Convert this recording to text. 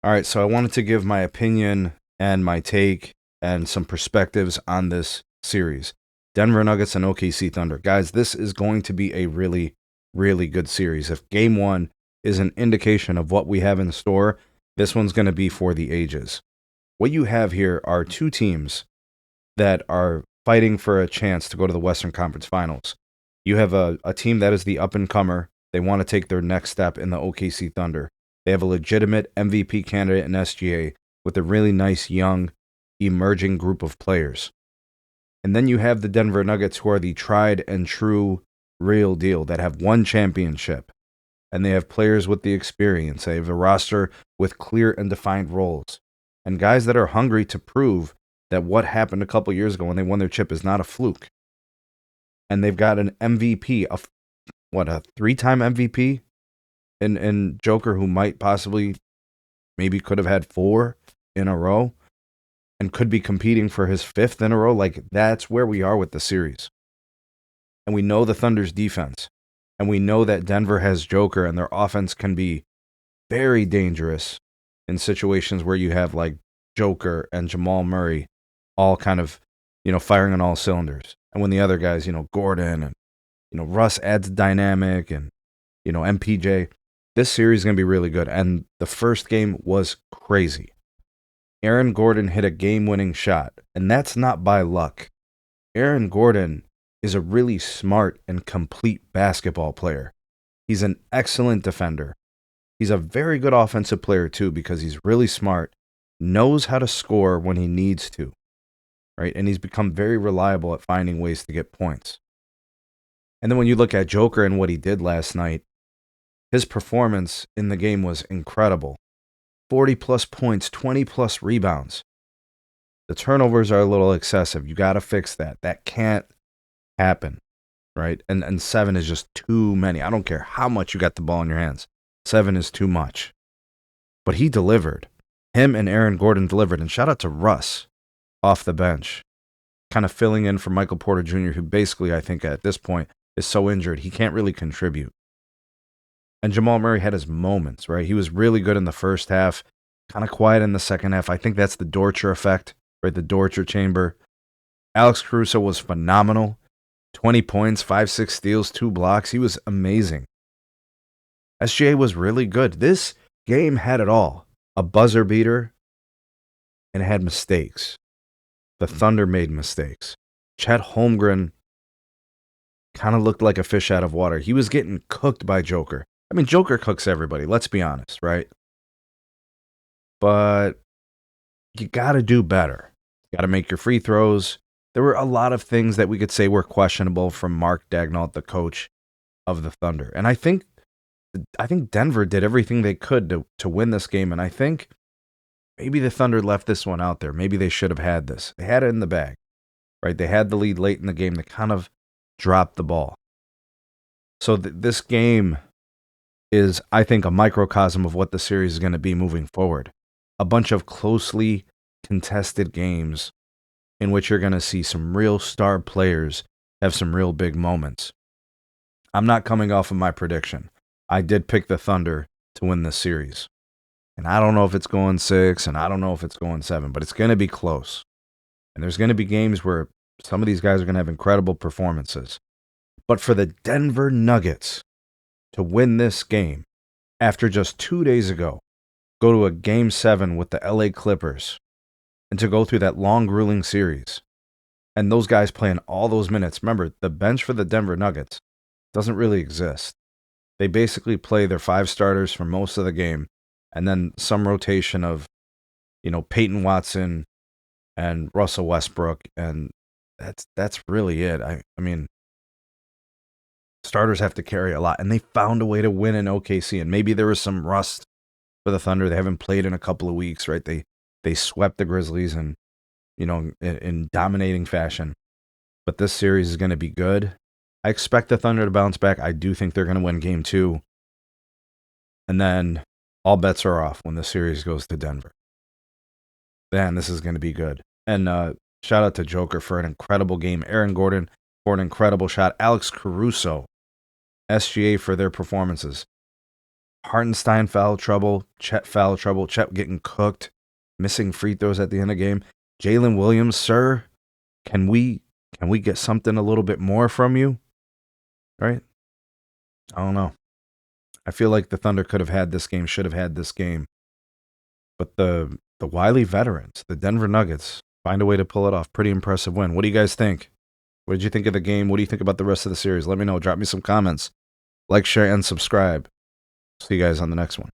All right, so I wanted to give my opinion and my take and some perspectives on this series. Denver Nuggets and OKC Thunder. Guys, this is going to be a really, really good series. If game one is an indication of what we have in store, this one's going to be for the ages. What you have here are two teams that are fighting for a chance to go to the Western Conference Finals. You have a team that is the up-and-comer. They want to take their next step in the OKC Thunder. They have a legitimate MVP candidate in SGA with a really nice, young, emerging group of players. And then you have the Denver Nuggets, who are the tried and true real deal, that have won championship. And they have players with the experience. They have a roster with clear and defined roles. And guys that are hungry to prove that what happened a couple years ago when they won their chip is not a fluke. And they've got an MVP, a three-time MVP in Joker, who might possibly, maybe could have had 4 in a row and could be competing for his 5th in a row. Like, that's where we are with the series. And we know the Thunder's defense. And we know that Denver has Joker, and their offense can be very dangerous in situations where you have like Joker and Jamal Murray all kind of, firing on all cylinders. And when the other guys, Gordon and, Russ adds dynamic and, MPJ, this series is going to be really good. And the first game was crazy. Aaron Gordon hit a game-winning shot, and that's not by luck. Aaron Gordon is a really smart and complete basketball player. He's an excellent defender. He's a very good offensive player, too, because he's really smart, knows how to score when he needs to, right? And he's become very reliable at finding ways to get points. And then when you look at Joker and what he did last night, his performance in the game was incredible. 40-plus points, 20-plus rebounds. The turnovers are a little excessive. You got to fix that. That can't happen, right? And 7 is just too many. I don't care how much you got the ball in your hands. 7 is too much. But he delivered. Him and Aaron Gordon delivered. And shout out to Russ off the bench, kind of filling in for Michael Porter Jr., who basically, I think at this point, is so injured he can't really contribute. And Jamal Murray had his moments, right? He was really good in the first half, kind of quiet in the second half. I think that's the Dortcher effect, right? The Dortcher chamber. Alex Caruso was phenomenal. 20 points, 5-6 steals, 2 blocks. He was amazing. SGA was really good. This game had it all. A buzzer beater, and it had mistakes. The Thunder made mistakes. Chet Holmgren kind of looked like a fish out of water. He was getting cooked by Joker. I mean, Joker cooks everybody, let's be honest, right? But you got to do better. You got to make your free throws. There were a lot of things that we could say were questionable from Mark Daigneault, the coach of the Thunder. And I think Denver did everything they could to win this game. And I think maybe the Thunder left this one out there. Maybe they should have had this. They had it in the bag, right? They had the lead late in the game. They kind of dropped the ball. So this game is, I think, a microcosm of what the series is going to be moving forward. A bunch of closely contested games in which you're going to see some real star players have some real big moments. I'm not coming off of my prediction. I did pick the Thunder to win this series. And I don't know if it's going 6, and I don't know if it's going 7, but it's going to be close. And there's going to be games where some of these guys are going to have incredible performances. But for the Denver Nuggets to win this game, after just 2 days ago, go to a Game 7 with the LA Clippers, and to go through that long, grueling series, and those guys playing all those minutes. Remember, the bench for the Denver Nuggets doesn't really exist. They basically play their 5 starters for most of the game, and then some rotation of, Peyton Watson and Russell Westbrook, and that's really it. I mean, starters have to carry a lot, and they found a way to win in OKC. And maybe there was some rust for the Thunder. They haven't played in a couple of weeks, right? They swept the Grizzlies in dominating fashion. But this series is going to be good. I expect the Thunder to bounce back. I do think they're going to win Game 2. And then all bets are off when the series goes to Denver. Man, this is going to be good. And shout out to Joker for an incredible game. Aaron Gordon for an incredible shot. Alex Caruso, SGA for their performances. Hartenstein foul trouble. Chet foul trouble. Chet getting cooked. Missing free throws at the end of the game. Jalen Williams, sir, can we get something a little bit more from you? Right? I don't know. I feel like the Thunder could have had this game, should have had this game. But the wily veterans, the Denver Nuggets, find a way to pull it off. Pretty impressive win. What do you guys think? What did you think of the game? What do you think about the rest of the series? Let me know. Drop me some comments. Like, share, and subscribe. See you guys on the next one.